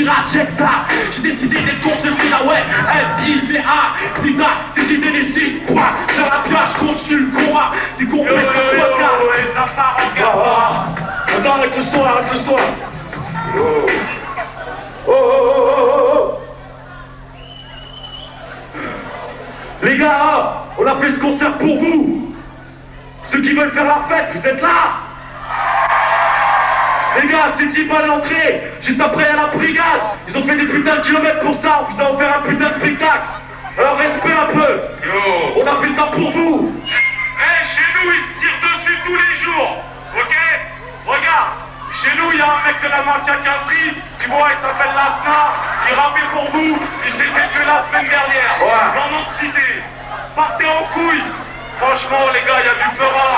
pirate, check ça. J'ai décidé d'être contre le sida, ouais. S-I-D-A, sida, décidé des 6 points. J'ai la pièce, continue le combat. T'es compris, ça te ouais, ça part en guerre. Attends, arrête le son, arrête le son. Les gars, on a fait ce concert pour vous. Ceux qui veulent faire la fête, vous êtes là. Les gars, c'est 10 balles l'entrée. Juste après, à la brigade. Ils ont fait des putains de kilomètres pour ça. On vous a offert un putain de spectacle. Alors respect un peu. On a fait ça pour vous. Chez nous, ils se tirent dessus tous les jours. Ok? Regarde. Chez nous, il y a un mec de la mafia Cafri, tu vois, il s'appelle Lasna, il rappait pour vous, il s'est fait tuer la semaine dernière, dans notre cité. Partez en couille. Franchement, les gars, il y a du peura,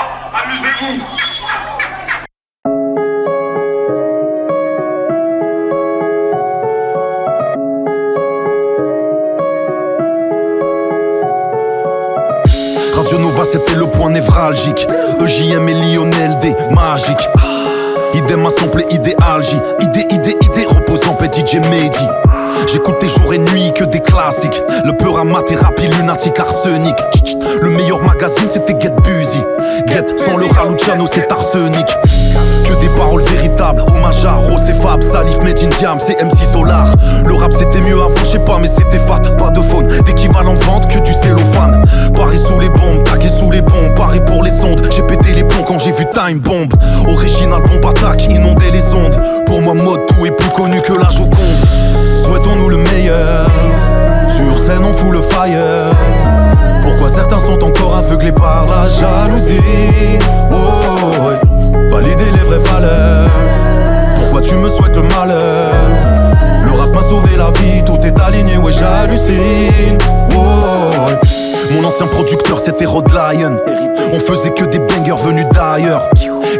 amusez-vous. Radio Nova, c'était le point névralgique. EJM et Lionel D, magique. Idem à sample idéalgie. Idée, repose en paix DJ Mehdi. J'écoutais jour et nuit que des classiques. Le Peurama, thérapie, lunatique, arsenic. Le meilleur magazine c'était Get Busy. Get, sans le Raluciano c'est arsenic. Que des paroles véritables. Hommage à Rose et Fab, Salif, Made in Diam, c'est MC Solar. Le rap c'était mieux avant, je sais pas mais c'était fat. Pas de faune, d'équivalent vente que du cellophane. Paris sous les bombes, tagué sous les bombes. Paris pour les sondes, j'ai pété les ponts quand j'ai vu Time Bomb. Original bombe attaque, inonder les ondes. Pour moi mode tout est plus connu que la Joconde. Souhaitons-nous le meilleur. Sur scène on fout le fire. Pourquoi certains sont encore aveuglés par la jalousie? Oh, ouais. Valider les vraies valeurs. Pourquoi tu me souhaites le malheur? Le rap m'a sauvé la vie, tout est aligné, ouais j'hallucine. Oh, ouais. Mon ancien producteur c'était Rod Lion. On faisait que des bangers venus d'ailleurs.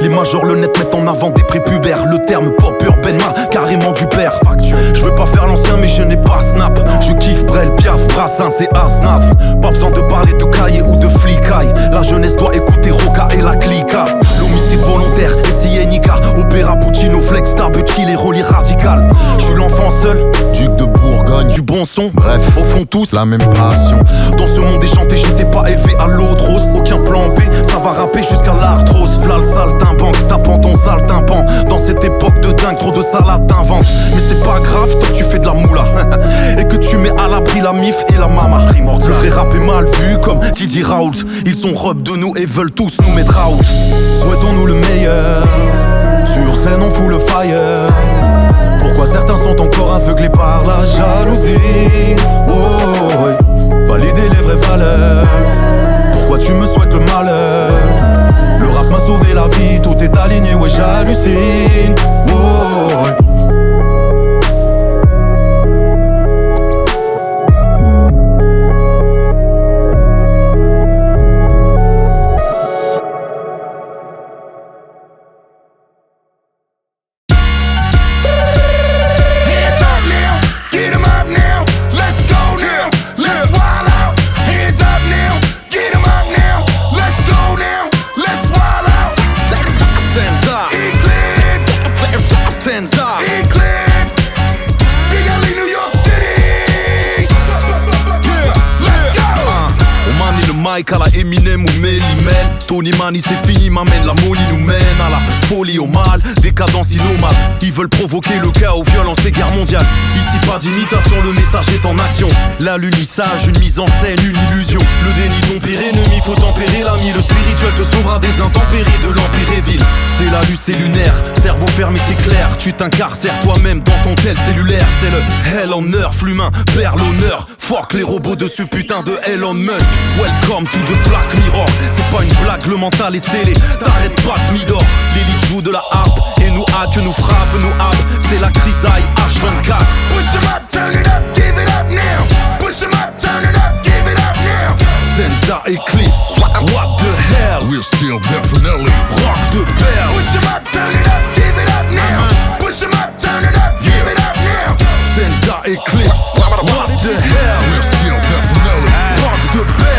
Les majors le net mettent en avant des prépubères. Le terme pop urbain m'a carrément du père. Je veux pas faire l'ancien mais je n'ai pas snap. Je kiffe Brel, Piaf, Brassens et Asnaf. Pas besoin de parler de cahier ou de flicaille. La jeunesse doit écouter Roca et la clica. L'homicide volontaire, SINIK. Opéra Puccino, Flex, Tabucci, les reliés radical. Je suis l'enfant seul, duc de Bourgogne. Du bon son, bref, au fond tous la même passion. Dans ce monde déchanté, j'étais pas élevé à l'eau de rose. Aucun plan B, ça va rapper jusqu'à l'arthrose. V'là le saltimbanque, tapant ton sale tympan. Dans cette époque de dingue, trop de salade t'inventes. Mais c'est pas grave, toi tu fais de la moula. Et que tu mets à l'abri la mif et la mama. Le vrai rap est mal vu comme Didi Raoult. Ils sont robes de nous et veulent tous nous mettre out. Souhaitons-nous le meilleur. Sur scène on fout le fire. Pourquoi certains sont encore aveuglés par la jalousie? Oh, ouais. Valider les vraies valeurs. Pourquoi tu me souhaites le malheur? Le rap m'a sauvé la vie, tout est aligné, ouais j'hallucine. Oh, ouais. À la Eminem ou Melly Mel. Tony Mani c'est fini, m'amène la money nous mène à la folie, au mal, décadence innommable. Ils veulent provoquer le chaos, violence et guerre mondiale. Ici pas d'imitation, le message est en action. Là l'unissage, une mise en scène, une illusion. Le déni ton pire ennemi, faut tempérer l'ami. Le spirituel te sauvera des intempéries de l'empire et ville. C'est la lutte, c'est lunaire, cerveau fermé c'est clair. Tu t'incarcères toi-même dans ton tel cellulaire. C'est le hell on earth, l'humain perd l'honneur. Fuck les robots de ce putain de Elon Musk. Welcome to the Black Mirror. C'est pas une blague, le mental est scellé. T'arrêtes pas de Midor. L'élite joue de la harpe et nous hack, nous frappe, nous happe. C'est la crisaille H24. Push 'em up, turn it up, give it up now. Push 'em up, turn it up, give it up now. Senza Eclipse, what the hell? We're still definitely rock the bell. Push 'em up, turn it up, give it up now. Push 'em up, turn it up, give it up now. Senza Eclipse, what the hell? We're still definitely rock the bell.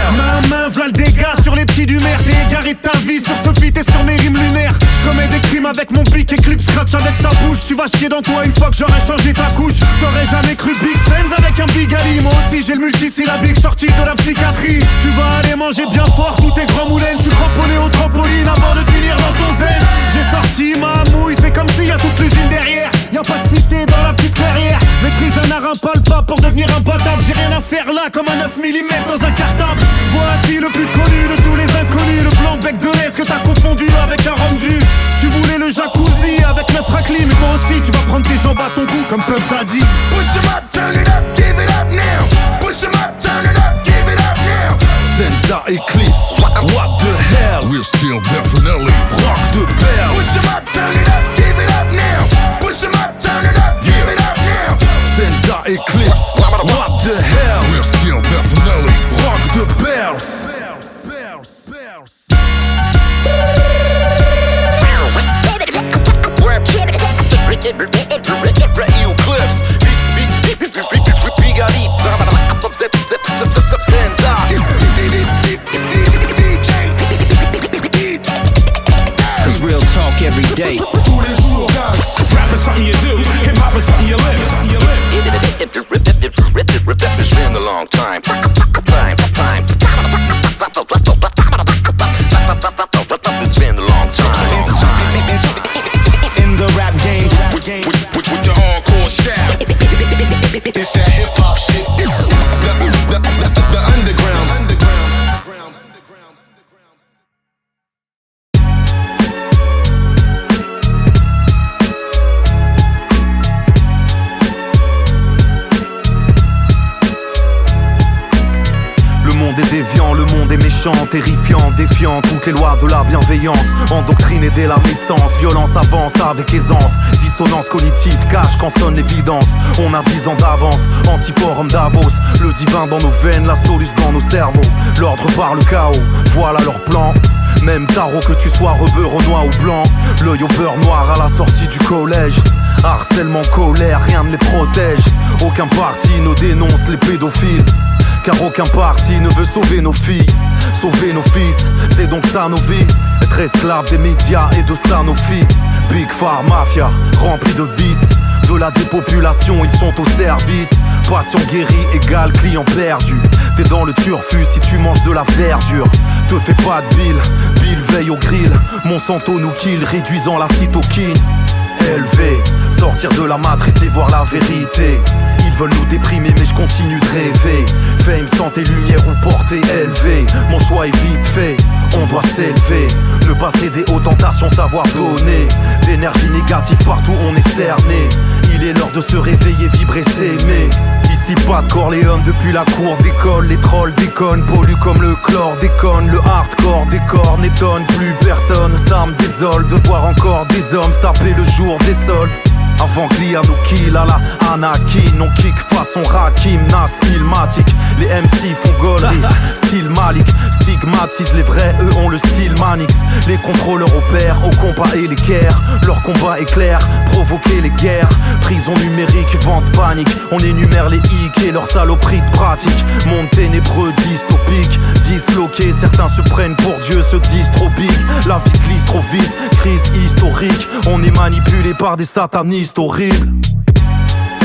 Main, v'là le dégât sur les petits du maire. T'es égaré de ta vie sur ce feat et sur mes rimes lunaires. J'commets des crimes avec mon pic Eclipse scratch avec sa bouche. Tu vas chier dans toi une fois que j'aurai changé ta couche. T'aurais jamais cru Big Sense avec un Big Ali. Moi aussi j'ai le multisyllabique sorti de la psychiatrie. Tu vas aller manger bien fort tous tes grands moulins. Je suis cramponné au trampoline avant de finir dans ton zen. J'ai sorti ma mouille, c'est comme s'il y a toute l'usine derrière. Y'a pas de cité dans la petite clairière. Maîtrise un art impalpable pour devenir imbattable. J'ai rien à faire là comme un 9 mm dans un cartable. Voici le plus connu de tous les inconnus. Le blanc bec de l'Est que t'as confondu avec un rhum du. Tu voulais le jacuzzi avec 9 raclis. Mais toi aussi tu vas prendre tes jambes à ton cou comme Puff Daddy. Push 'em up, turn it up, give it up now. Push 'em up, turn it up, give it up now. Senza Eclipse, what the hell? We're still definitely Rock the bell. Push 'em up, turn it up, give it up now. Push 'em up, turn it up, give it up now. Senza Eclipse, what the hell? We're still definitely Rock the bells. Eclipse, Big Ali, Senza. Cause real talk every day. Tous les jours, rap is something you do, hip hop is something you live. It's been a long time. It's been a long time. In the rap game, with your hardcore style. It's that hip hop shit. The underground. Le monde est déviant, le monde est méchant, terrifiant, défiant toutes les lois de la bienveillance. Endoctriné dès la naissance, violence avance avec aisance. Dissonance cognitive cache quand sonne l'évidence. On a 10 ans d'avance, antiforum Davos. Le divin dans nos veines, la soluce dans nos cerveaux. L'ordre par le chaos, voilà leur plan. Même tarot que tu sois rebeu, renois ou blanc. L'œil au beurre noir à la sortie du collège. Harcèlement, colère, rien ne les protège. Aucun parti ne dénonce les pédophiles. Car aucun parti ne veut sauver nos filles, sauver nos fils, c'est donc ça nos vies. Être esclave des médias et de Sanofi. Big Pharma Mafia, rempli de vices. De la dépopulation, ils sont au service. Patient guéri égale client perdu. T'es dans le turfu si tu manges de la verdure. Te fais pas de Bill veille au grill. Monsanto nous kill, réduisant la cytokine. Élevé, sortir de la matrice et voir la vérité. Ils veulent nous déprimer mais je continue de rêver. Fame, santé, lumière ou portée élevée. Mon choix est vite fait, on doit s'élever. Ne pas céder aux tentations, savoir donner. D'énergie négative partout on est cerné. Il est l'heure de se réveiller, vibrer, s'aimer. Ici pas de Corléone depuis la cour d'école. Les trolls déconnent, polluent comme le chlordécone. Le hardcore décore n'étonne plus personne. Ça me désole de voir encore des hommes se taper le jour des soldes. Avant que l'IA nous kill à la Anakin. On kick façon Rakim, Nas, Ilmatic. Les MC font gaulerie, style Malik. Stigmatisent les vrais, eux ont le style Manix. Les contrôleurs opèrent au compas et l'équerre. Leur combat est clair, provoquer les guerres. Prison numérique, vente panique. On énumère les hicks et leurs saloperies de pratique. Monde ténébreux, dystopique, disloqué. Certains se prennent pour Dieu, se disent trop big. La vie glisse trop vite, crise historique. On est manipulé par des satanistes horribles.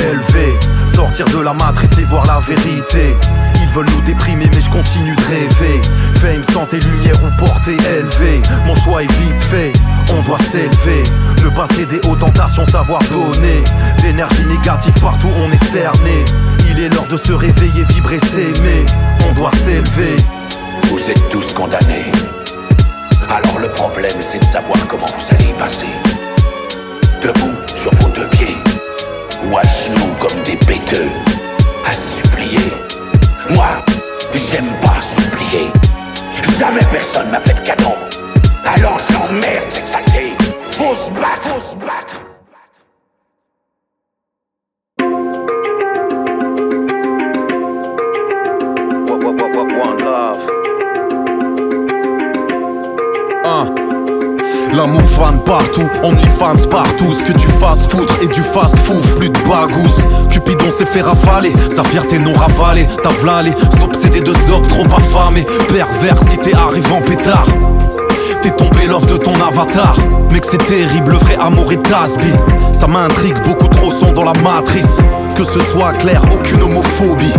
Élevé, sortir de la matrice et voir la vérité. Ils veulent nous déprimer mais je continue de rêver. Fame, santé, lumière ou portée élevée. Mon choix est vite fait, on doit s'élever. Ne pas céder aux tentations, savoir donner. D'énergie négative partout on est cerné. Il est l'heure de se réveiller, vibrer, s'aimer. On doit s'élever. Vous êtes tous condamnés. Alors le problème c'est de savoir comment vous allez y passer. Debout sur vos deux pieds, ou à genoux comme des bêteux, à supplier. Moi, j'aime pas supplier. Jamais personne m'a fait de cadeau. Alors je l'emmerde cette saleté. Faut se battre, faut se battre. One love. L'amour fan partout, OnlyFans partout. Ce que tu fasses foutre et du fast food, plus de bagousse. Cupidon s'est fait ravaler, sa fierté non ravalée. T'as v'là les obsédés de zob trop affamés. Perversité arrive en pétard. T'es tombé l'offre de ton avatar. Mec c'est terrible, le vrai amour est has-been. Ça m'intrigue, beaucoup trop sont dans la matrice. Que ce soit clair, aucune homophobie.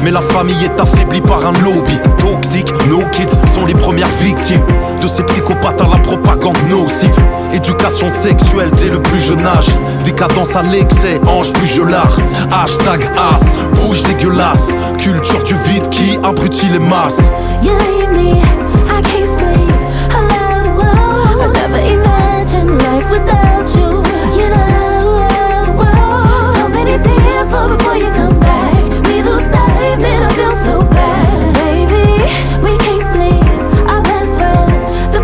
Mais la famille est affaiblie par un lobby toxique. Nos kids sont les premières victimes de ces psychopathes à la propagande nocive. Éducation sexuelle dès le plus jeune âge. Décadence à l'excès, ange plus gelard. Hashtag as, bouge dégueulasse. Culture du vide qui abrutit les masses. You leave me, I can't sleep. Hello, I never imagined life without you. You know, so many tears flow before you come back. We lose time, then I feel so bad. Baby, we can't sleep. Our best friend, the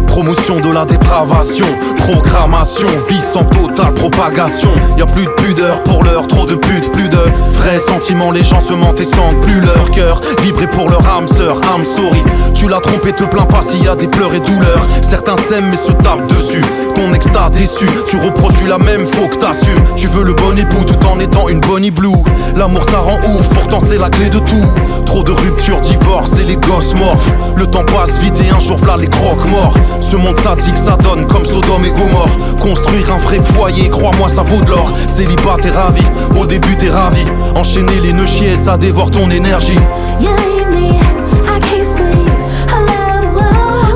Promotion de la dépravation, programmation, vice en totale propagation. Y'a plus de pudeur pour l'heure, trop de putes, plus de vrais sentiments. Les gens se mentent et sentent plus leur cœur vibrer pour leur âme sœur, I'm sorry. Tu l'as trompé, te plains pas s'il y a des pleurs et douleurs. Certains s'aiment mais se tapent dessus. Ton ex t'a déçu, tu reproduis la même, faut que t'assumes. Tu veux le bon époux tout en étant une bonne blue. L'amour ça rend ouf, pourtant c'est la clé de tout. Trop de ruptures, divorce et les gosses morphes. Le temps passe vite et un jour v'là les croque-morts. Ce monde sadique ça donne comme Sodome et Gomorre. Construire un vrai foyer, crois-moi ça vaut de l'or. Célibat t'es ravi, au début t'es ravi. Enchaîner les nœuds chiés, ça dévore ton énergie. You leave me, I can't sleep. Hello,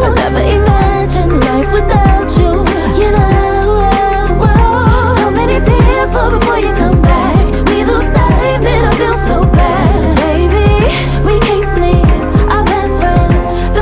I never imagined life without you. You know, so many tears flow before you come back. We lose time, then I feel so bad. Baby, we can't sleep. Our best friend, the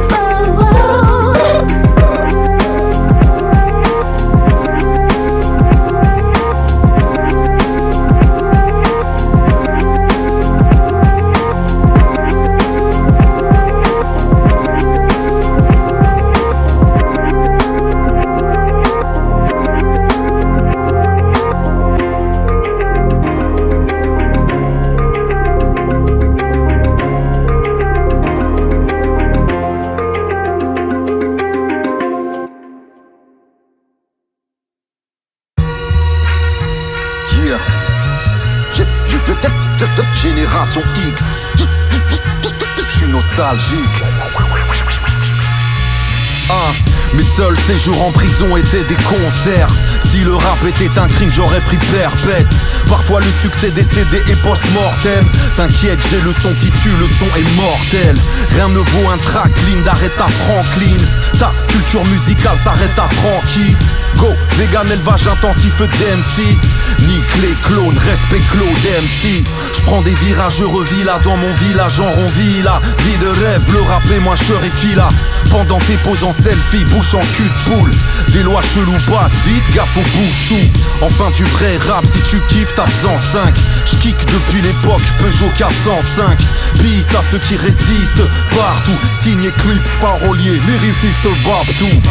Génération X, je suis nostalgique. Mes seuls séjours en prison étaient des concerts. Si le rap était un crime, j'aurais pris perpète. Parfois le succès des CD est post-mortem. T'inquiète, j'ai le son qui tue, le son est mortel. Rien ne vaut un track clean d'arrête à Franklin. Ta culture musicale s'arrête à Frankie. Go, vegan élevage intensif d'MC. Nique les clones, respect Claude MC. J'prends des virages, je revis là dans mon village en ronville là. Vie de rêve, le rap est moins cher et fila. Pendant tes poses en selfie, bouche en cul de poule. Des lois cheloues passent vite, gaffe au bout de chou. Enfin du vrai rap, si tu kiffes, tape en 5. J'kick depuis l'époque Peugeot 405. Peace à ceux qui résistent partout. Signé Clips, parolier, lyriciste Babtou.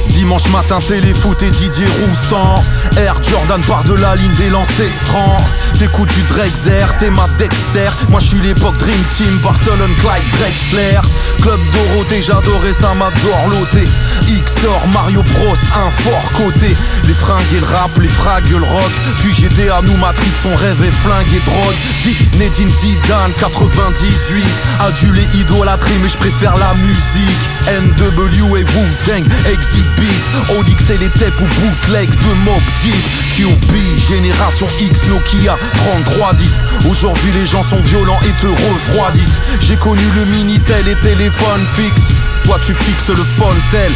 Dimanche matin, téléfoot et Didier Roustan. Air Jordan part de la ligne des lancers francs. T'écoutes du Drexler, t'es ma Dexter. Moi j'suis l'époque Dream Team, Barcelone, Clyde, Drexler. Club Dorothée, j'adorais ça, m'adore l'OT. XOR, Mario Bros, un fort côté. Les fringues et le rap, les frags et le rock. Puis j'étais à nous, Matrix, on rêve et flingue et drogue. Zinedine Zidane, 98. Adulé, idolâtré, mais j'préfère la musique. NW et Wu-Tang, Exhibit. Onyx et les tapes ou bootleg de Mobb Deep. QB, Génération X, Nokia 3310. Aujourd'hui les gens sont violents et te refroidissent. J'ai connu le Minitel et téléphone fixe. Toi tu fixes le Fontel.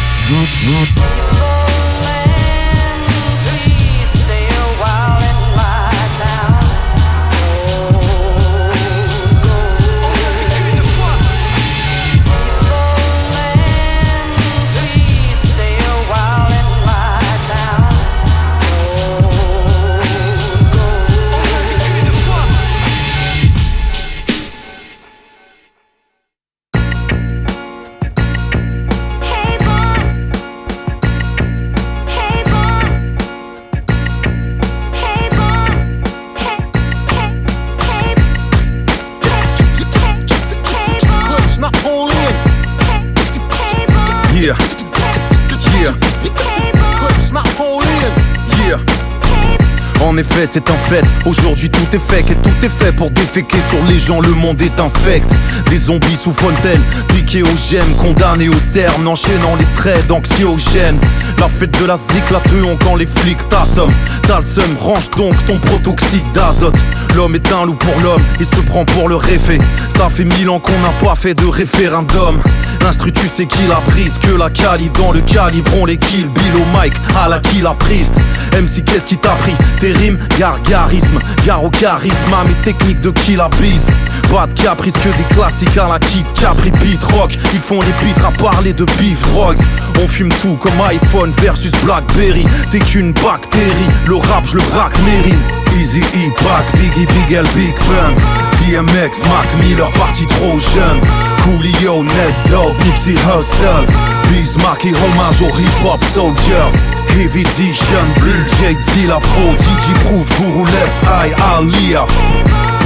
en effet c'est un fait. Aujourd'hui tout est fake et tout est fait pour déféquer sur les gens. Le monde est infect. Des zombies sous fontaine, piqués aux gemmes, condamnés au cerne, enchaînant les traits d'anxiogène. La fête de la zik, la teon quand les flics t'assomment. T'as le seum, range donc ton protoxyde d'azote. L'homme est un loup pour l'homme, il se prend pour le réfé. Ça fait 1000 ans qu'on n'a pas fait de référendum. L'instru tu sais qui la brise, que la cali dans le calibre. On les kill, Bill au mic, à la kill la priste. MC qu'est-ce qui t'a pris? Tes rimes, gargarisme, gare au charisme. Mes techniques de kill la bise. Pas de caprice que des classiques à la Kid Capri Beat Rock. Ils font les beats à parler de beef rock. On fume tout comme iPhone versus Blackberry. T'es qu'une bactérie, le rap je le braque mérine. Easy E, Pac, Biggie, Big L, Big Pun, DMX, Mac Miller, parti trop jeune. Coolio, Ned Dogg, Nipsey Hussle, Bismarck et hommage aux hip-hop soldiers. Heavy Edition, Blue JD, la pro, DJ Proof, Guru Left Eye, Alia,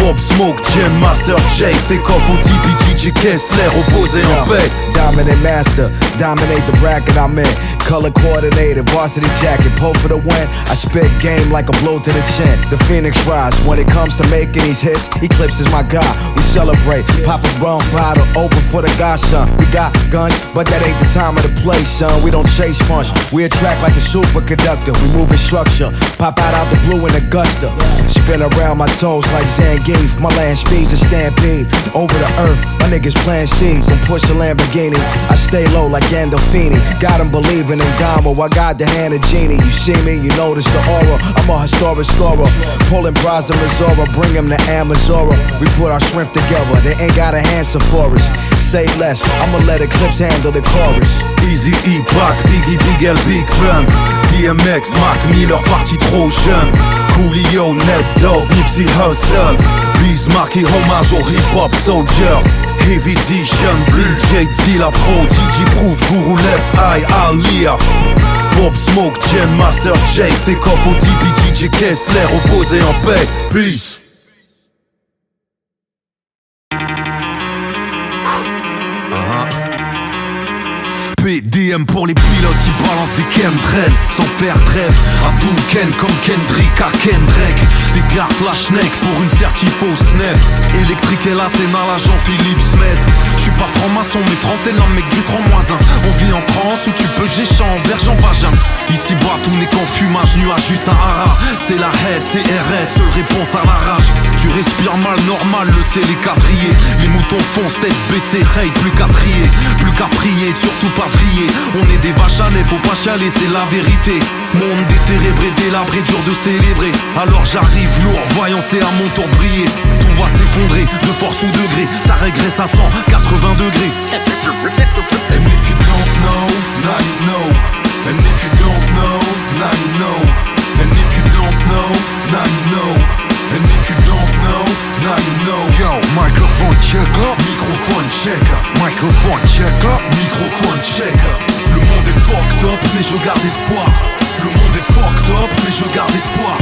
Pop Smoke, Jam Master, J, Take Off, ODB, DJ Kessler, opposé en paix. Dominant master, dominate the bracket I'm in. Color coordinated, varsity jacket, pull for the win. I spit game like a blow to the chin. The Phoenix rise when it comes to making these hits. Eclipse is my guy, we celebrate. Pop a rum bottle, open for the guy, son. We got guns, but that ain't the time of the place, son. We don't chase punch, we attract like a superconductor. We move in structure, pop out the blue in Augusta. Spin around my toes like Zangief. My land speeds a stampede. Over the earth, my niggas plant seeds. Don't push a Lamborghini, I stay low like Gandolfini. Got 'em believing in Gamo, I got the hand of Genie. You see me, you notice the aura. I'm a historic scorer. Pulling bras in Missouri, bring 'em to Amazora. We put our strength together, they ain't got a answer for us. Say less, I'ma let Eclipse handle the chorus. Easy E, Pac, Biggie, Big L, Big Pun, DMX, Mac Miller, parti trop jeune. Coolio, Ned Dogg, Nipsey Hussle, Bismarck et hommage aux hip-hop soldiers. Heavy Edition, Blue JD, la pro, DJ Proof, Guru Left Eye, Alia, Pop Smoke, Jam Master, J, Take Off, ODB, DJ Kessler, opposé en paix. Peace. PDM pour les pilotes qui balancent des chemtrails sans faire trêve. Abdou Ken comme Kendrick à Kendrick. Des gardes la schneck pour une certif au snap. Électrique et la scène à la Jean-Philippe Smet. J'suis pas franc-maçon mais franc-t'es l'un mec du franc-moisin. On vit en France où tu peux gécher en verge en vagin. Ici bas tout n'est qu'en fumage, nuage du Sahara. C'est la haie, c'est RS, seule réponse à la rage. Tu respires mal, normal, le ciel est quadrillé. Les moutons foncent, tête baissée, hey, plus qu'à trier. Plus qu'à prier, surtout pas vriller. On est des vaches à lait, faut pas chialer, c'est la vérité. Monde décérébré, délabré, dur de célébrer. Alors j'arrive lourd, voyons c'est à mon tour de briller. Tout va s'effondrer, de force ou degré. Ça régresse à 180 degrés. And if you don't know, now you know. And if you don't know, now you know. And if you don't know, now you know. And if you don't know, now you know. Yo, microphone check up. Microphone check up. Microphone check up. Microphone check up. Le monde est fucked up, mais je garde espoir. Le monde est fucked up, mais je garde espoir.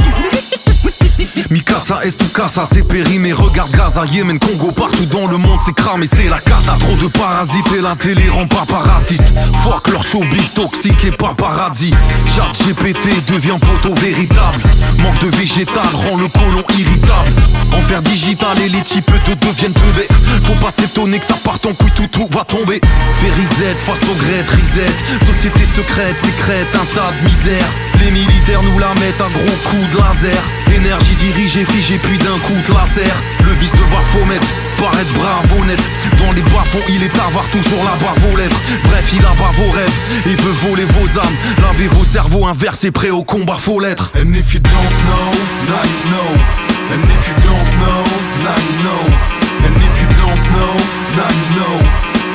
Mikasa, Est ou Casa, c'est périmé. Regarde Gaza, Yémen, Congo, partout dans le monde c'est cramé. C'est la cata, trop de parasites et la télé rend pas raciste. Fuck leur showbiz toxique et paparazzi. Chat GPT devient poteau véritable. Manque de végétal rend le côlon irritable. Enfer digital et les types te deviennent teubés. Faut pas s'étonner que ça parte en couille, tout va tomber. Férizette face au grette, reset. Société secrète, sécrète, un tas de misère. Les militaires nous la mettent à gros coups de laser. Énergie dirigée, figée puis d'un coup de laser. Le vice de Baphomet, paraître bravo net. Dans les bas-fonds il est avare, toujours la barre aux lèvres. Bref il abat vos rêves et veut voler vos âmes. Lavez vos cerveaux inversés, prêts au combat, faut l'être. And if you don't know, now you know. And if you don't know, now you know. And if you don't know, now you know.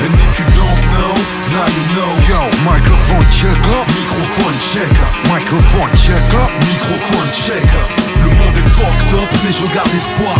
And if you don't know, now you know. Yo, microphone check up. Microphone check up. Microphone check up. Microphone check up. Le monde est fucked up, mais je garde espoir.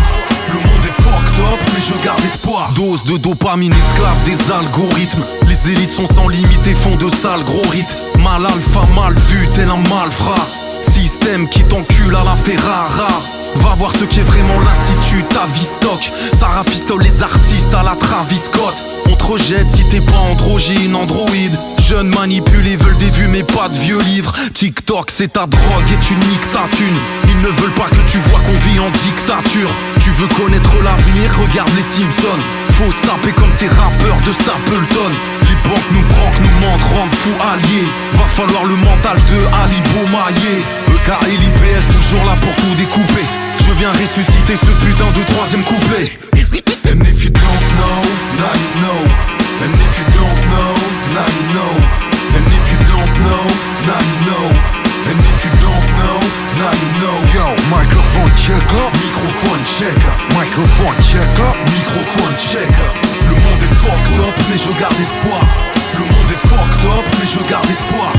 Le monde est fucked up, mais je garde espoir. Dose de dopamine, esclave des algorithmes. Les élites sont sans limite et font de sales gros rites. Mal alpha, mal vu, tel un malfrat. Système qui t'encule à la Ferrara. Va voir ce qu'est vraiment l'institut Tavistock. Ça rafistole les artistes à la Travis Scott. On te rejette si t'es pas androgyne, androïde. Jeunes manipulés veulent des vues mais pas de vieux livres. TikTok c'est ta drogue et tu niques ta thune. Ils ne veulent pas que tu vois qu'on vit en dictature. Tu veux connaître l'avenir, regarde les Simpsons. Faut se taper comme ces rappeurs de Stapleton. Les banques nous prank, nous mentent, rendent fous alliés. Va falloir le mental de Ali Beaumaillé. EK et l'IPS toujours là pour tout découper. Je viens ressusciter ce putain de troisième couplet. And if you don't know, now you know. And if you don't know, now you know. And if you don't know, now you know. And if you don't know, now you know. Yo, microphone checker. Microphone checker. Microphone checker. Microphone checker. Le monde est fucked up, mais je garde espoir. Le monde est fucked up, mais je garde espoir.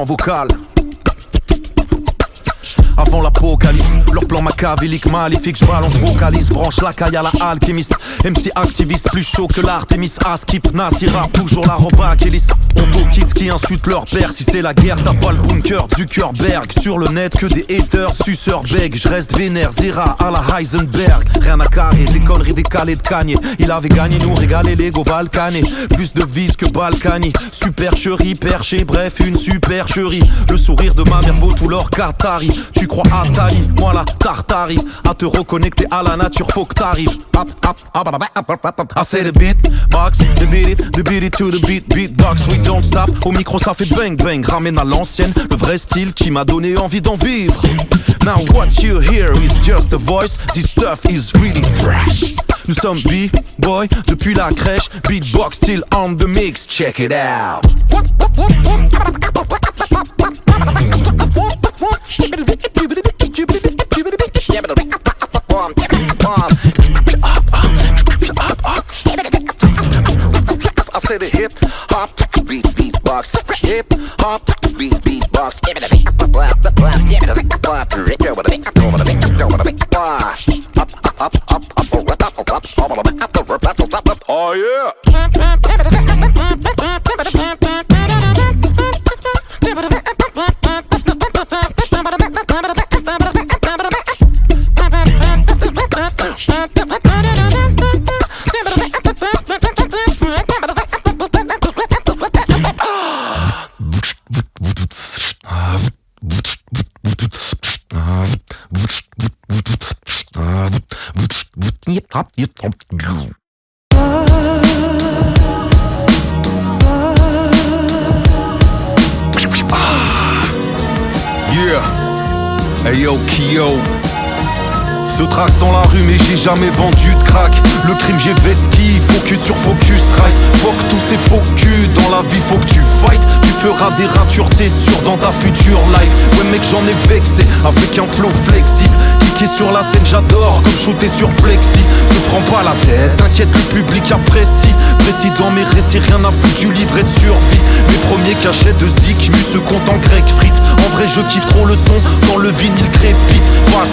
Vocal. Avant l'apocalypse, leur plan machiavélique maléfique, je balance vocalise, branche la caille à la alchimiste. MC activiste, plus chaud que l'Artemis, Askip, Nasira, toujours la roba Kélis. Auto kids qui insultent leur père, si c'est la guerre, t'as pas le bunker, Zuckerberg. Sur le net, que des haters, suceurs bègues, je reste vénère, Zera à la Heisenberg. Rien à carrer, des conneries décalées de Kanye. Il avait gagné, nous régaler l'ego Valkané. Plus de vis que Balkany, supercherie, perché, bref, une supercherie. Le sourire de ma mère vaut tout l'or Qatari. Tu crois à Tali, moi la Tartari. À te reconnecter à la nature, faut que t'arrives. I say the beat box, the beat it to the beatbox. We don't stop, au micro ça fait bang bang. Ramène à l'ancienne, le vrai style qui m'a donné envie d'en vivre. Now what you hear is just a voice. This stuff is really fresh. Nous sommes B-boy depuis la crèche. Beatbox still on the mix, check it out. I said the hip hop beatbox, hip hop beatbox. Oh yeah. Yeah, hey yo Kyo. Ce track sans la rue mais j'ai jamais vendu de crack. Le crime j'ai vesquille, focus sur focus right. Fuck tous ces faux culs, dans la vie faut que tu fight. Tu feras des ratures c'est sûr dans ta future life. Ouais mec j'en ai vexé avec un flow flexible. Kicker sur la scène j'adore comme shooter sur plexi. Ne prends pas la tête, t'inquiète le public apprécie. Précis dans mes récits, rien à foutre du livret de survie. Mes premiers cachets de zik, mu se compte en grec frites. En vrai je kiffe trop le son, quand le vinyle crépite. Passe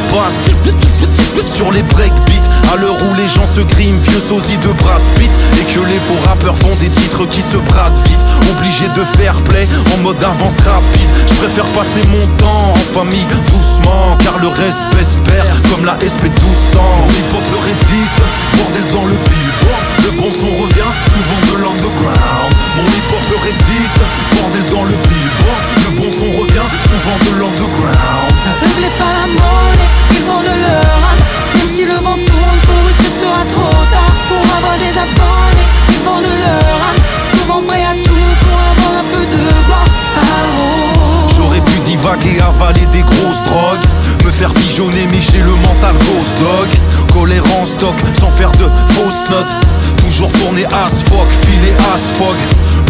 sur les breakbeats. À l'heure où les gens se griment, vieux sosie de Brad Pitt. Et que les faux rappeurs font des titres qui se bradent vite. Obligé de faire play en mode avance rapide. Je préfère passer mon temps en famille doucement, car le respect se perd comme la SP1200. Hip-hop résiste, bordel dans le billboard. Le bon son revient souvent de l'underground. Mon hip-hop résiste, bordel dans le billboard. Le bon son revient souvent de l'underground. Aveuglés par la monnaie, ils vendent leur âme. Même si le vent tourne, pour eux ce sera trop tard. Pour avoir des abonnés, ils vendent leur âme. Souvent prêts à tout pour avoir un peu de gloire. J'aurais pu divaguer, avaler des grosses drogues, me faire pigeonner mais j'ai le mental ghost dog. Colère en stock sans faire de fausses notes. Toujours tourner as fuck, filer as fog.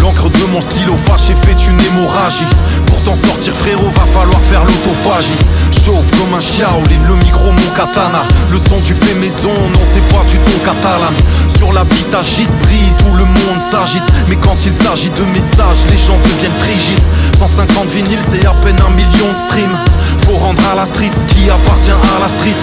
L'encre de mon stylo fâché fait une hémorragie. Pour t'en sortir frérot va falloir faire l'autophagie. Chauffe comme un Shaolin, le micro mon katana. Le son tu fais maison, non c'est pas du ton catalan. Sur la bite agite, brille, tout le monde s'agite. Mais quand il s'agit de messages, les gens deviennent frigides. 150 vinyles c'est à peine 1 million de streams. Faut rendre à la street ce qui appartient à la street.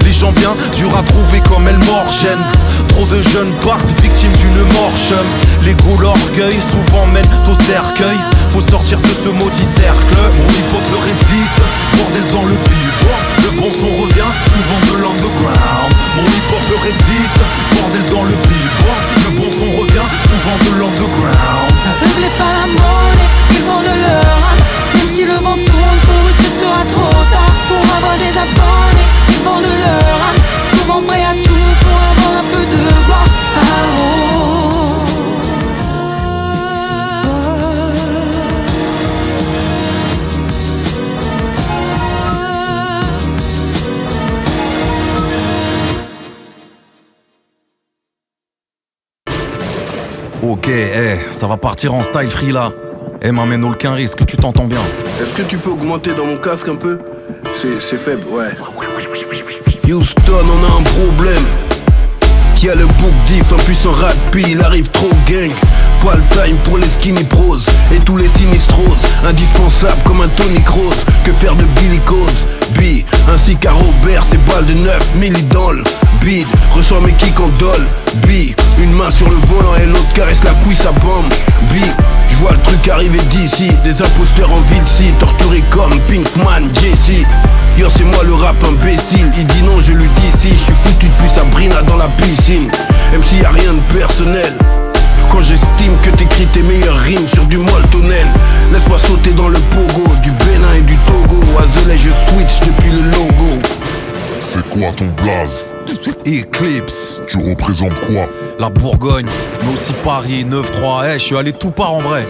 Les gens bien, dur à trouver comme El Morgène. Trop de jeunes partent victimes d'une mort chum. L'ego, l'orgueil, souvent mène au cercueil. Faut sortir de ce maudit cercle. Mon hip-hop résiste, bordel dans le billboard. Le bon son revient, souvent de l'underground. Mon hip-hop résiste, bordel dans le billboard. Le bon son revient, souvent de l'underground. Aveuglés par la monnaie, ils vendent leur âme. Même si le vent tourne, pour eux ce sera trop tard. Pour avoir des abonnés, ils vendent leur âme. Souvent prêts à tout pour avoir un peu de gloire. Ah, oh. Ok, ça va partir en style free là. M'amène aucun risque, tu t'entends bien. Est-ce que tu peux augmenter dans mon casque un peu? C'est faible, ouais. Houston, on a un problème. Qui a le book diff, un puissant rap, il arrive trop gang. Pas le time pour les skinny pros et tous les sinistros. Indispensable comme un Tony Kroos. Que faire de Billy Cose? B, ainsi qu'à Robert, ses balles de 9 millidolles. Bid, ressens mes kicks en doll. B, une main sur le volant et l'autre caresse la cuisse à bombe. B, je vois le truc arriver d'ici. Des imposteurs en ville-ci, torturés comme Pinkman, Jesse. Yo, c'est moi le rap imbécile. Il dit non, je lui dis si. Je suis foutu depuis Sabrina dans la piscine. Même s'il y a rien de personnel. Quand j'estime que t'écris tes meilleures rimes sur du moltonnel. Laisse-moi sauter dans le pogo. Du Bénin et du Togo. Azelais, je switch depuis le logo. C'est quoi ton blaze? Eclipse. Tu représentes quoi? La Bourgogne, mais aussi Paris, 9-3. Je suis allé tout part en vrai.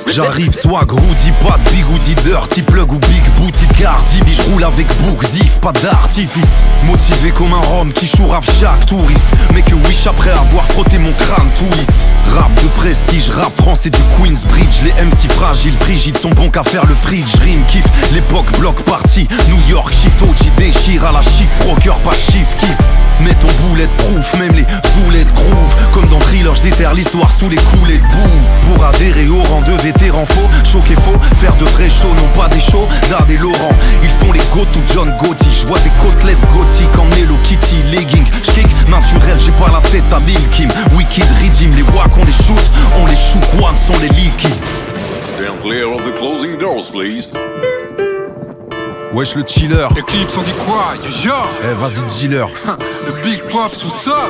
J'arrive swag, Rudy, pas de bigoudi, dirty plug ou big booty de Cardi B. J'roule avec book diff, pas d'artifice. Motivé comme un rhum qui chourave chaque touriste. Mais que wish après avoir frotté mon crâne tout lisse. Rap de prestige, rap français du Queensbridge. Les MC fragiles, frigides sont bons qu'à faire le fridge. Rime, kiff, l'époque bloc party. New York, Shitoji déchire à la chiffre rocker, pas chiffre kiff. Mets ton bullet proof, même les zoulets de groove. Comme dans Thriller, j'déterre l'histoire sous les coulées de boue. Pour adhérer au rang de vétérans faux, choquer faux, faire de vrais shows, non pas des shows d'Ard et Laurent. Ils font les go-to John Gotti. J'vois des côtelettes gothiques en Hello Kitty legging. J'kick naturel, j'ai pas la tête à Lil Kim. Wicked Redeem, les wack on les shoot, on les shoot, one sont les liquides. Stand clear of the closing doors, please. Wesh le chiller. Eclipse, on dit quoi? Yo. Vas-y dealer. Le Big Pop sous ça.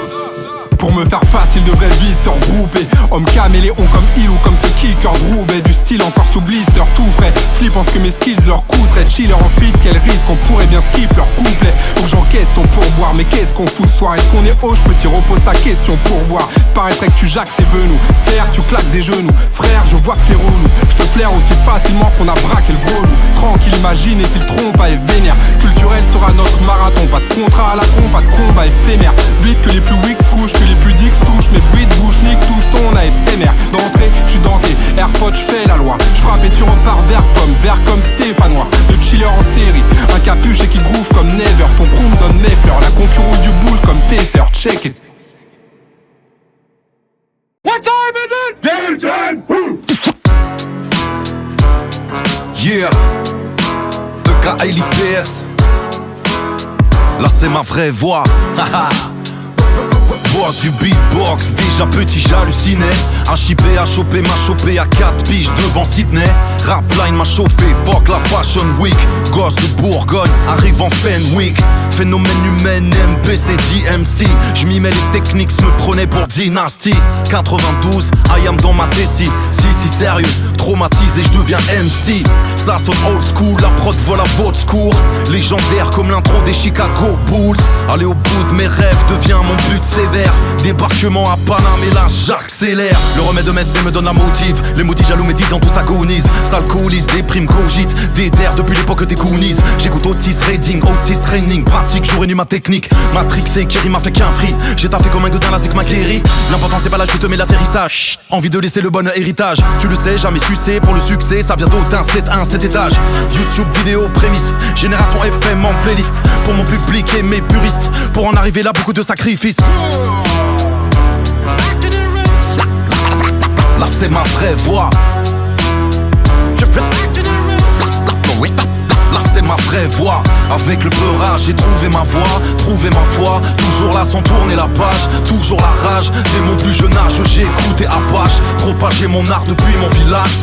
Pour me faire face, il devrait vite se regrouper. Homme caméléon comme il ou comme ce kicker Droubet. Du style encore sous blister, tout frais. Flippant ce que mes skills leur coûteraient. Chiller en fit, quel risque, on pourrait bien skip leur couplet. Faut que j'encaisse ton pourboire, mais qu'est-ce qu'on fout ce soir? Est-ce qu'on est haut? J'peux-t'y repose ta question pour voir. Paraîtrait que tu jacques tes venous. Faire, tu claques des genoux. Frère, je vois que t'es relou. J'te flaire aussi facilement qu'on a braqué le vrelou. Tranquille, imagine, et si le trompe est vénère. Culturel sera notre marathon. Pas de contrat à la con, pas de combat éphémère. Vite que les plus weak couchent, que les plus dix touchent. Mes bruits de bouche nique tous ton ASMR. D'entrée, j'suis denté, AirPod, j'fais la loi. J'frappe et tu repars vers pomme, vert comme Stéphanois. Le chiller en série, un capuche et qui groove comme Never. Ton crew me donne mes fleurs, la concurrence du boule comme tes sœurs. Check it. What time is it? Game time! Yeah, de KLIPS. Là c'est ma vraie voix. Boss du beatbox, déjà petit j'hallucinais. Un chippé à choper, m'a chopé à 4 piges devant Sydney. Rapline m'a chauffé, fuck la Fashion Week. Gosse de Bourgogne, arrive en Fenwick. Phénomène humaine, MPC, DMC. J'm'y mets les techniques, me prenais pour Dynasty. 92, I am dans ma tessie. Si sérieux, traumatisé, j'deviens MC. Ça sonne old school, la prod vole à votre secours. Légendaire comme l'intro des Chicago Bulls. Aller au bout de mes rêves devient mon but sévère. Débarquement à Paname et là j'accélère. Le remède de maître me donne la motive. Les maudits jaloux mes 10 ans tous agonisent. S'alcoolise, déprime, cogite. Déterre depuis l'époque des Goonies. J'écoute Otis Reading, Otis Training. Pratique jour et nuit ma technique. Matrixé, Kiri m'a fait qu'un free. J'ai taffé comme un godin là c'est que ma guéri. L'important c'est pas la chute mais l'atterrissage. Envie de laisser le bon héritage. Tu le sais, jamais sucé pour le succès. Ça vient d'autant 7-1, 7 étages. YouTube, vidéo, prémisse. Génération FM en playlist. Pour mon public et mes puristes. Pour en arriver là, beaucoup de sacrifices. Là c'est ma vraie voix. Là c'est ma vraie voix. Avec le peurage j'ai trouvé ma voix, trouvé ma foi. Toujours là sans tourner la page, toujours la rage. Dès mon plus jeune âge j'ai écouté Apache, propagé mon art depuis mon village.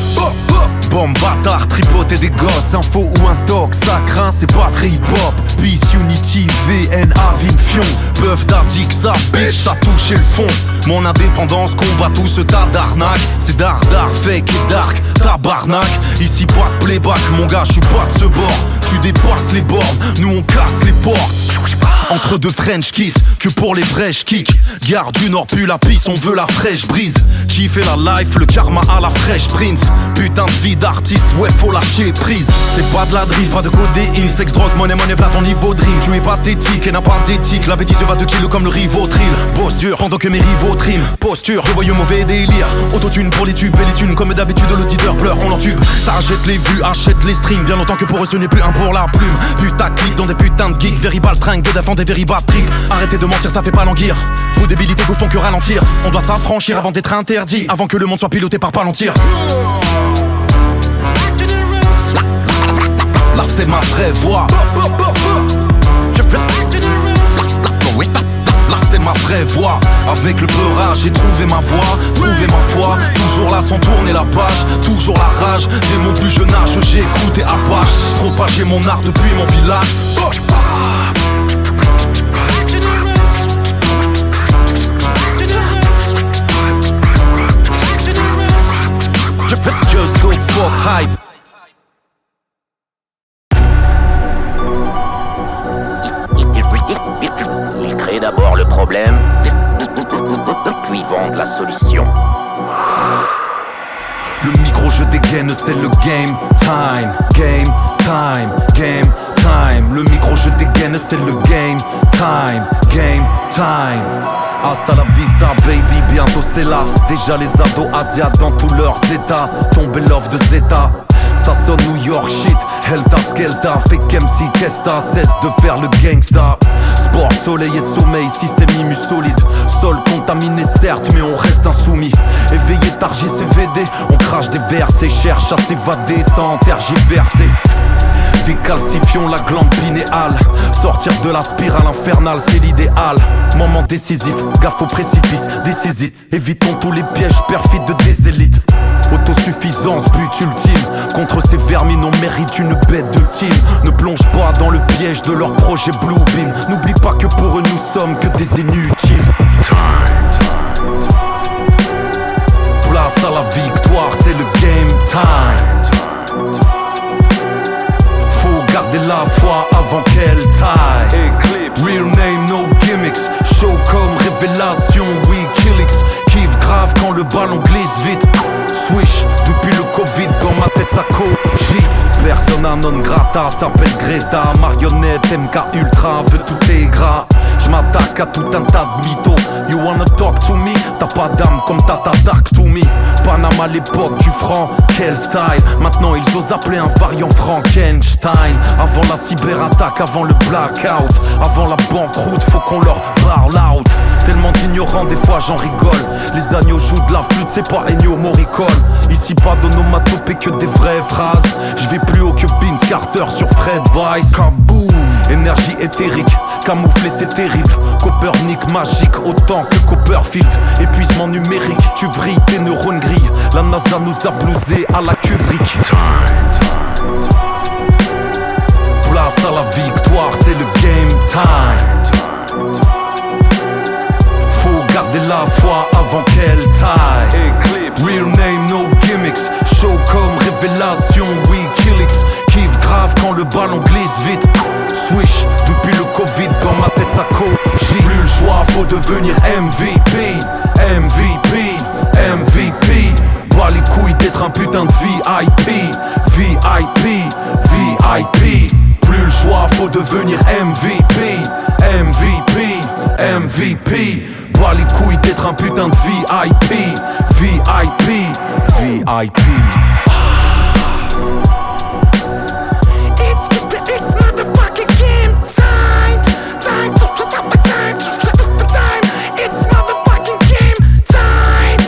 Bombe, bâtard, tripoter des gosses, info ou un doc, ça craint, c'est batterie hip-hop. Peace, Unity, VNA, Vinfion. Peuvent d'ardic, ça bitch, ça touché le fond. Mon indépendance combat tout ce tas d'arnaque. C'est dark, fake et dark, tabarnak. Ici pas de playback, mon gars, je suis pas de ce bord. Tu dépasses les bornes, nous on casse les portes. Entre deux French kiss, que pour les vrais j'kick. Gare du Nord pue la pisse, on veut la fraîche brise. Qui fait la life, le karma à la fraîche prince. Putain de vie d'artiste, ouais faut lâcher prise. C'est pas de la drill, pas de codéine. Sexe, drogue, monnaie, v'là ton niveau dream. Tu es pathétique et n'a pas d'éthique. La bêtise va te kill comme le Rivotril. Bosse dur, pendant que mes rivaux triment. Posture, je voyais mauvais délire. Autotune pour les tubes et les thunes. Comme d'habitude l'auditeur pleure, on l'entube. Ça achète les vues, achète les streams. Bien longtemps que pour eux ce n'est plus un pour la plume. Putain clique dans des putains de geeks. Very ball tringue, de défendre des very bad tricks. Arrêtez de mentir, ça fait pas languir. Vos débilités vous font que ralentir. On doit s'affranchir avant d'être interdit. Avant que le monde soit piloté par Palantir. Là c'est ma vraie voix. Là c'est ma vraie voix. Avec le peurage j'ai trouvé ma voix, trouvé ma foi. Toujours là sans tourner la page, toujours la rage. Dès mon plus jeune âge j'ai écouté Apache, propagé mon art depuis mon village. Just don't fuck hype. Il crée d'abord le problème, puis vend la solution. Le micro je dégaine, c'est le game time. Game time, game time. Le micro je dégaine, c'est le game time. Game time. Hasta la vista baby, bientôt c'est là. Déjà les ados asiates dans tous leurs états. Tomber l'offre de Zeta. Ça sonne New York shit, Helta Skelta. Fait qu'MC Kesta, cesse de faire le gangsta. Sport, soleil et sommeil, système immu solide. Sol contaminé certes, mais on reste insoumis. Éveillé tard JCVD, on crache des versets et cherche à s'évader sans tergiverser. Décalcifions la glande pinéale. Sortir de la spirale infernale, c'est l'idéal. Moment décisif, gaffe au précipice, décisite. Évitons tous les pièges perfides de des élites. Autosuffisance, but ultime. Contre ces vermines, on mérite une bête de team. Ne plonge pas dans le piège de leur projet Blue Beam. N'oublie pas que pour eux nous sommes que des inutiles. Place à la victoire, c'est le game time. Faut garder la foi avant qu'elle taille. Real name, no gimmicks. Show comme révélation, we killix. Kiff grave quand le ballon glisse vite. Swish, depuis le Covid, dans ma tête ça cogite. Persona non grata, s'appelle Greta. Marionnette, MK Ultra, veut tout est gras. J'm'attaque à tout un tas de mythos. You wanna talk to me? T'as pas d'âme comme Tata Dark to me. Panama à l'époque du franc, quel style. Maintenant ils osent appeler un variant Frankenstein. Avant la cyberattaque, avant le blackout, avant la banqueroute, faut qu'on leur parle out. Tellement d'ignorants, des fois j'en rigole. Les agneaux jouent de la flûte, c'est pas Ennio Morricone. Ici pas d'onomatopée que des vraies phrases. Je vais plus haut que Vince Carter sur Fred Weiss. Kaboom! Énergie éthérique, camouflé c'est terrible. Copernic magique autant que Copperfield. Épuisement numérique, tu vrilles tes neurones grilles. La NASA nous a blousé à la Kubrick. Place à la victoire, c'est le game time. Faut garder la foi avant qu'elle taille. Real name, no gimmicks. Show comme révélation, we killix. Kiff grave quand le ballon glisse vite. Swish, depuis le Covid, dans ma tête ça cogite. Plus le choix, faut devenir MVP. MVP, MVP. Bas les couilles d'être un putain de VIP. VIP, VIP. Plus le choix, faut devenir MVP. MVP, MVP. Bas les couilles d'être un putain de VIP. VIP, VIP. It's motherfucking game time. Time to shut up my time. Shut up my time. It's motherfucking game time.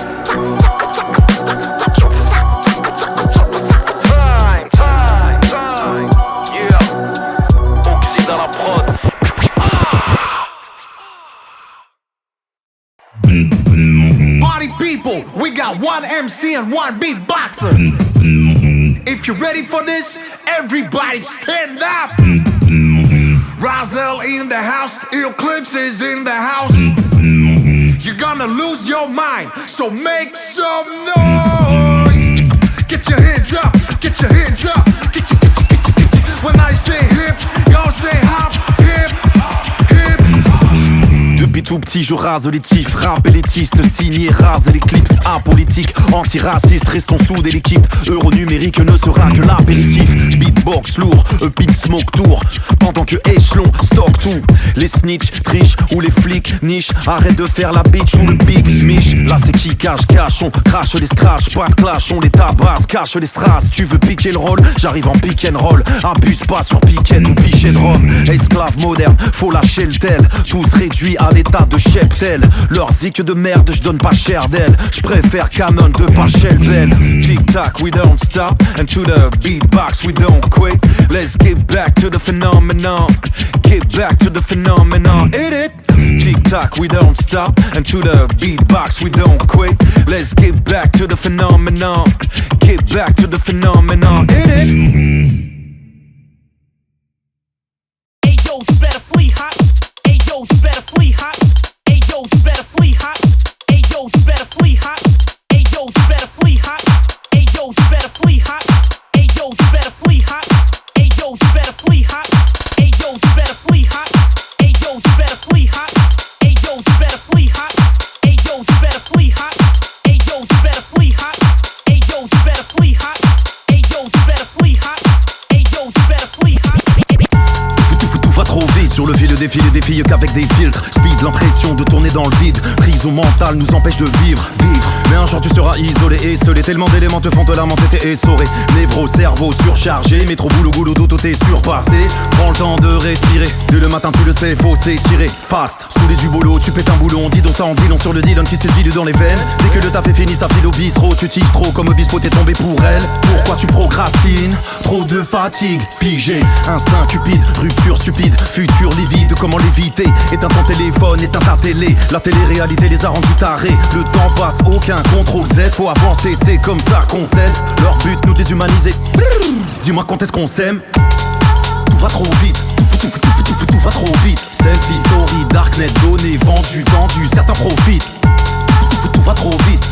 Time, time, time, yeah. one MC and one beatboxer. If you're ready for this, everybody stand up. Razel in the house, Eclipse is in the house. You're gonna lose your mind, so make some noise. Get your hands up, get your hands up, get your. When I say hip, y'all say hop, hip, hip. Depuis tout petit je rase les tifs, rap élitiste, signé rase l'éclipse apolitique, antiraciste, restons soudés l'équipe, euro numérique ne sera que l'apéritif, beatbox lourd, pin smoke tour, pendant que échelon stock tout, les snitch trichent ou les flics niche, arrête de faire la bitch ou le big miche, là c'est qui cache, on crache les scratch, pas de clash, on les tabasse, cache les strass, tu veux piquer le rôle, j'arrive en pick and roll, abuse pas sur piquet ou pichet de rhum, esclave moderne, faut lâcher le tel, tous réduits à l'état de cheptel, leur zik de merde, je donne pas cher d'elle, je préfère Canon de Pachel Bell. Tic tac, we don't stop, and to the beatbox we don't quit. Let's get back to the phenomenon, get back to the phenomenon, hit it. Tic tac, we don't stop, and to the beatbox we don't quit. Let's get back to the phenomenon, get back to the phenomenon, hit it. Hey yo, you better flee hops. Hey yo, you better flee hops. Hey yo, you better flee hops. Hey yo, you better flee hops. Hey yo, you better flee hops. Hey yo, you better flee hops. Hey yo, you better flee hops. Hey yo, you better flee hops. Hey yo, you better flee hops. Hey yo, you better flee hops. Hey yo, you better flee hops. Hey yo, you better flee hops. Hey yo, you better flee hops. Hey yo, you better flee hops. Hey yo, you better flee hops. Hey yo, you better flee hops. Tout va trop vite sur le fil, défilé des filles qu'avec des filtres. Speed, l'impression de tourner dans le vide. Prison mentale nous empêche de vivre. Mais un jour tu seras isolé et seul. Tellement d'éléments te font te lamenter, t'es essoré. Névro, cerveau surchargé. Métro, boulot, goulot, dodo, t'es surpassé. Prends le temps de respirer. Dès le matin tu le sais, faut s'étirer. Fast, saoulé du boulot, tu pètes un boulon. Dis donc ça en dilon sur le Dylan qui se dilue dans les veines. Dès que le taf est fini, ça file au bistrot. Tu tiges trop comme Obispo, t'es tombé pour elle. Pourquoi tu procrastines? Trop de fatigue, figé. Instinct cupide, rupture stupide. Futur livide, comment l'éviter? Éteins ton téléphone, éteins ta télé. La télé-réalité les a rendus tarés. Le temps passe, aucun contrôle Z. Faut avancer, c'est comme ça qu'on cède. Leur but, nous déshumaniser. Dis-moi quand est-ce qu'on s'aime? Tout va trop vite, tout va trop vite. Selfie, story, darknet, données, vendu, tendu, certains profitent. Tout va trop vite,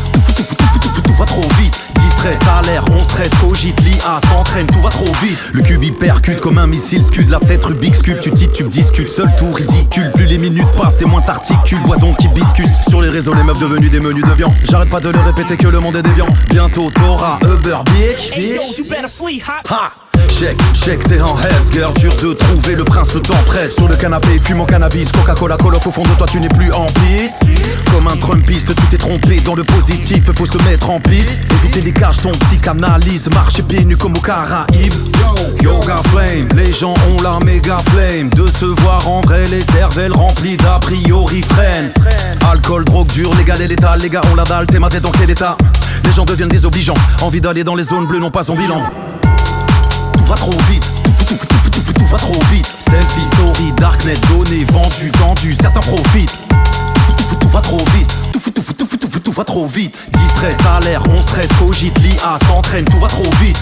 tout va trop vite. Distrait, salaire, on stresse, cogite, l'IA s'entraîne, tout va trop vite. Le cube il percute comme un missile scud, la tête Rubik's Cube, tu titubes, discutes, seul tout ridicule. Plus les minutes passent et moins t'articules, bois donc hibiscus. Sur les réseaux les meufs devenues des menus de viande. J'arrête pas de le répéter que le monde est déviant. Bientôt t'auras Uber, bitch, bitch. Ha! Check, t'es en hesse, girl, dur de trouver le prince, le temps presse. Sur le canapé, fumant cannabis, Coca-Cola, Call-Off, au fond de toi tu n'es plus en piste. Comme un Trumpiste, tu t'es trompé dans le positif, faut se mettre en piste. Éviter les cages, ton psychanalyse, marcher pieds nus comme aux Caraïbes. Yoga flame, les gens ont la méga flame. De se voir en vrai, les cervelles remplies d'a priori freinent. Alcool, drogue dure, légal et létal, les gars ont la dalle, t'es ma tête dans quel état? Les gens deviennent désobligeants, envie d'aller dans les zones bleues, non pas son bilan. Tout va trop vite, tout va trop vite. Selfie, story, darknet, données, vendu, tendu, certains profitent. Tout va trop vite, tout va trop vite. Distrait, salaire, on stresse, cogite, l'IA s'entraîne, tout va trop vite.